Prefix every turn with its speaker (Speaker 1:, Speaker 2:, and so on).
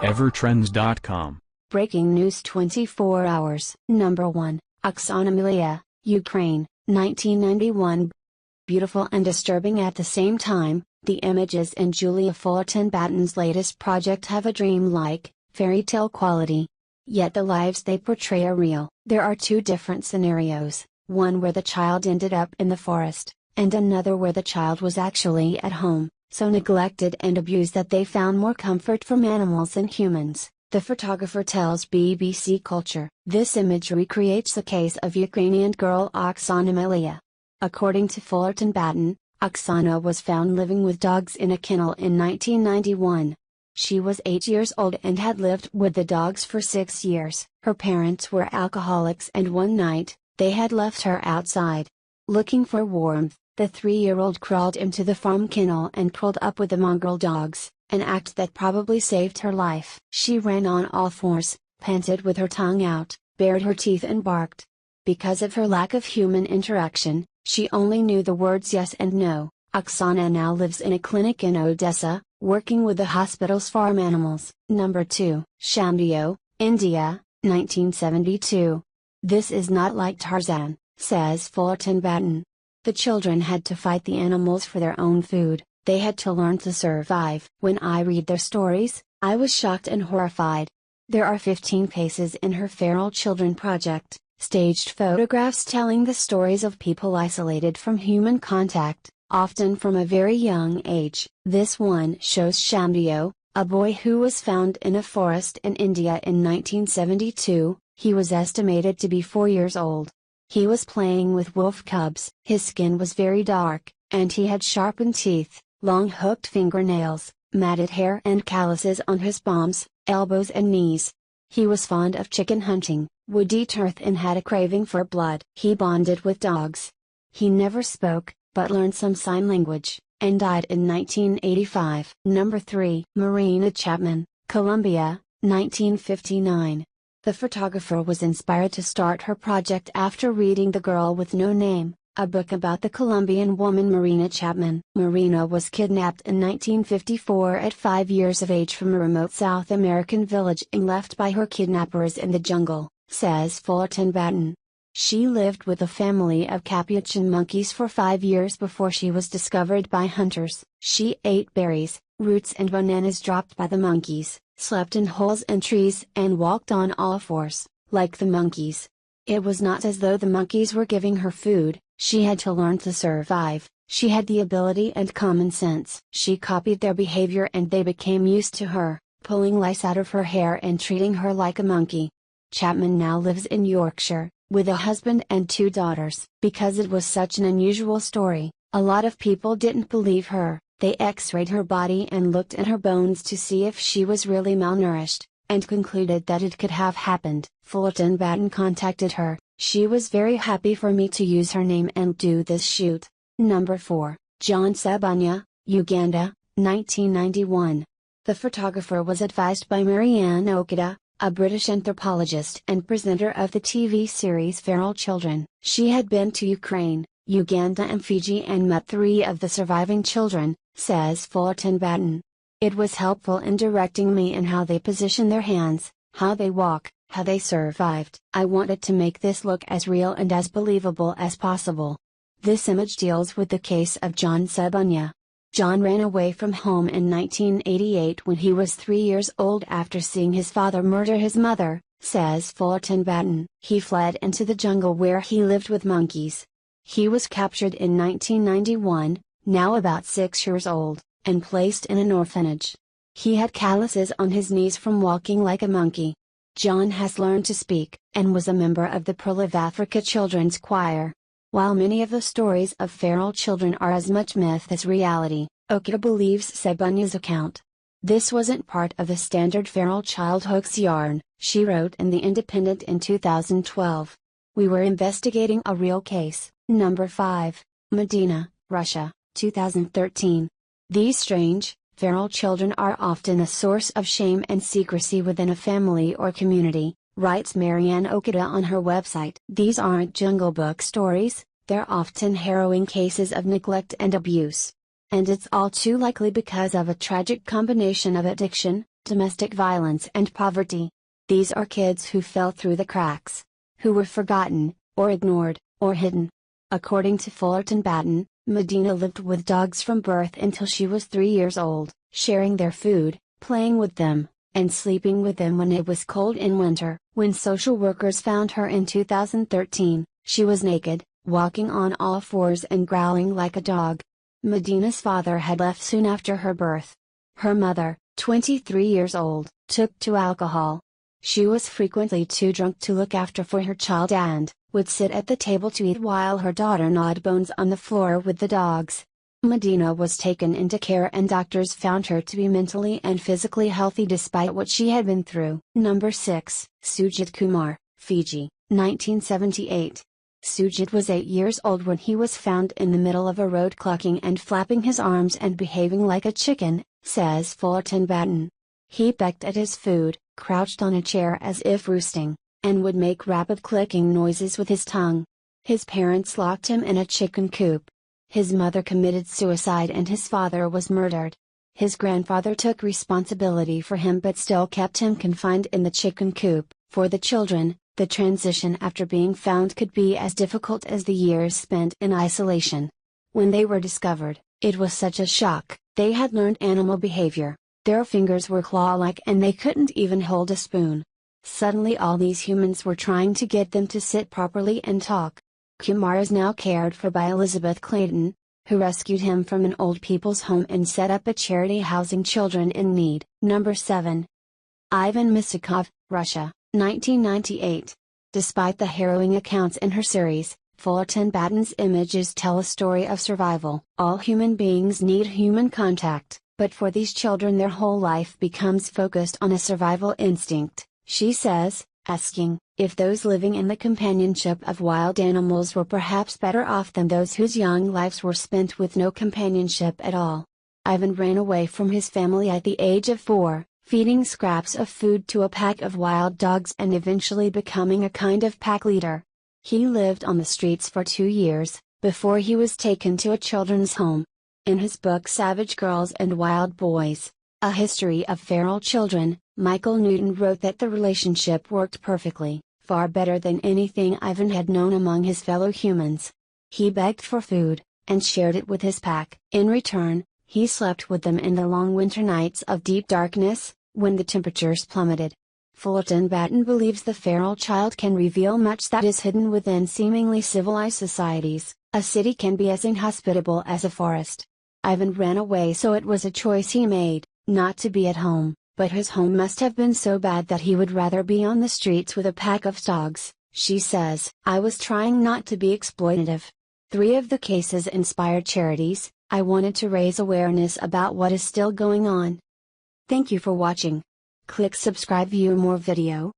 Speaker 1: Evertrends.com.
Speaker 2: Breaking news 24 hours. Number 1, Oksana Milia, Ukraine, 1991. Beautiful and disturbing at the same time, the images in Julia Fullerton-Batten's latest project have a dream-like, fairy tale quality. Yet the lives they portray are real. There are two different scenarios, one where the child ended up in the forest, and another where the child was actually at home, so neglected and abused that they found more comfort from animals than humans. The photographer tells BBC Culture, this image recreates the case of Ukrainian girl Oksana Milia. According to Fullerton-Batten, Oksana was found living with dogs in a kennel in 1991. She was 8 years old and had lived with the dogs for 6 years. Her parents were alcoholics and one night, they had left her outside. Looking for warmth, the 3-year-old crawled into the farm kennel and curled up with the mongrel dogs, an act that probably saved her life. She ran on all fours, panted with her tongue out, bared her teeth and barked. Because of her lack of human interaction, she only knew the words yes and no. Oksana now lives in a clinic in Odessa, working with the hospital's farm animals. Number 2, Shamdeo, India, 1972. This is not like Tarzan, says Fullerton-Batten. The children had to fight the animals for their own food, they had to learn to survive. When I read their stories, I was shocked and horrified. There are 15 cases in her Feral Children project, staged photographs telling the stories of people isolated from human contact, often from a very young age. This one shows Shamdeo, a boy who was found in a forest in India in 1972, he was estimated to be 4 years old. He was playing with wolf cubs. His skin was very dark, and he had sharpened teeth, long hooked fingernails, matted hair and calluses on his palms, elbows and knees. He was fond of chicken hunting, would eat earth and had a craving for blood. He bonded with dogs. He never spoke, but learned some sign language, and died in 1985. Number 3, Marina Chapman, Colombia, 1959. The photographer was inspired to start her project after reading The Girl with No Name, a book about the Colombian woman Marina Chapman. Marina was kidnapped in 1954 at 5 years of age from a remote South American village and left by her kidnappers in the jungle, says Fullerton-Batten. She lived with a family of capuchin monkeys for 5 years before she was discovered by hunters. She ate berries, roots and bananas dropped by the monkeys, slept in holes in trees and walked on all fours, like the monkeys. It was not as though the monkeys were giving her food, she had to learn to survive, she had the ability and common sense. She copied their behavior and they became used to her, pulling lice out of her hair and treating her like a monkey. Chapman now lives in Yorkshire, with a husband and 2 daughters. Because it was such an unusual story, a lot of people didn't believe her. They x-rayed her body and looked at her bones to see if she was really malnourished, and concluded that it could have happened. Fullerton-Batten contacted her, she was very happy for me to use her name and do this shoot. Number 4, John Sebunya, Uganda, 1991. The photographer was advised by Marianne Okada, a British anthropologist and presenter of the TV series Feral Children. She had been to Ukraine, Uganda and Fiji and met 3 of the surviving children, says Fullerton-Batten. It was helpful in directing me in how they position their hands, how they walk, how they survived. I wanted to make this look as real and as believable as possible. This image deals with the case of John Sebunya. John ran away from home in 1988 when he was 3 years old after seeing his father murder his mother, says Fullerton-Batten. He fled into the jungle where he lived with monkeys. He was captured in 1991, now about 6 years old, and placed in an orphanage. He had calluses on his knees from walking like a monkey. John has learned to speak, and was a member of the Pearl of Africa Children's Choir. While many of the stories of feral children are as much myth as reality, Okada believes Sebunya's account. This wasn't part of the standard feral child hoax yarn, she wrote in The Independent in 2012. We were investigating a real case. Number 5, Medina, Russia, 2013. These strange, feral children are often a source of shame and secrecy within a family or community, writes Marianne Okada on her website. These aren't Jungle Book stories, they're often harrowing cases of neglect and abuse. And it's all too likely because of a tragic combination of addiction, domestic violence and poverty. These are kids who fell through the cracks, who were forgotten, or ignored, or hidden. According to Fullerton Batten, Medina lived with dogs from birth until she was 3 years old, sharing their food, playing with them, and sleeping with them when it was cold in winter. When social workers found her in 2013, she was naked, walking on all fours and growling like a dog. Medina's father had left soon after her birth. Her mother, 23 years old, took to alcohol. She was frequently too drunk to look after for her child and would sit at the table to eat while her daughter gnawed bones on the floor with the dogs. Medina was taken into care and doctors found her to be mentally and physically healthy despite what she had been through. Number 6. Sujit Kumar, Fiji, 1978. Sujit was 8 years old when he was found in the middle of a road clucking and flapping his arms and behaving like a chicken, says Fullerton Batten. He pecked at his food, crouched on a chair as if roosting, and would make rapid clicking noises with his tongue. His parents locked him in a chicken coop. His mother committed suicide and his father was murdered. His grandfather took responsibility for him but still kept him confined in the chicken coop. For the children, the transition after being found could be as difficult as the years spent in isolation. When they were discovered, it was such a shock. They had learned animal behavior. Their fingers were claw-like and they couldn't even hold a spoon. Suddenly all these humans were trying to get them to sit properly and talk. Kumar is now cared for by Elizabeth Clayton, who rescued him from an old people's home and set up a charity housing children in need. Number 7. Ivan Misakov, Russia, 1998. Despite the harrowing accounts in her series, Fullerton Batten's images tell a story of survival. All human beings need human contact, but for these children their whole life becomes focused on a survival instinct, she says, asking if those living in the companionship of wild animals were perhaps better off than those whose young lives were spent with no companionship at all. Ivan ran away from his family at the age of 4, feeding scraps of food to a pack of wild dogs and eventually becoming a kind of pack leader. He lived on the streets for 2 years, before he was taken to a children's home. In his book Savage Girls and Wild Boys, A History of Feral Children, Michael Newton wrote that the relationship worked perfectly, far better than anything Ivan had known among his fellow humans. He begged for food, and shared it with his pack. In return, he slept with them in the long winter nights of deep darkness, when the temperatures plummeted. Fullerton Batten believes the feral child can reveal much that is hidden within seemingly civilized societies. A city can be as inhospitable as a forest. Ivan ran away, so it was a choice he made, not to be at home, but his home must have been so bad that he would rather be on the streets with a pack of dogs, she says. I was trying not to be exploitative. 3 of the cases inspired charities. I wanted to raise awareness about what is still going on. Thank you for watching. Click subscribe, view more video.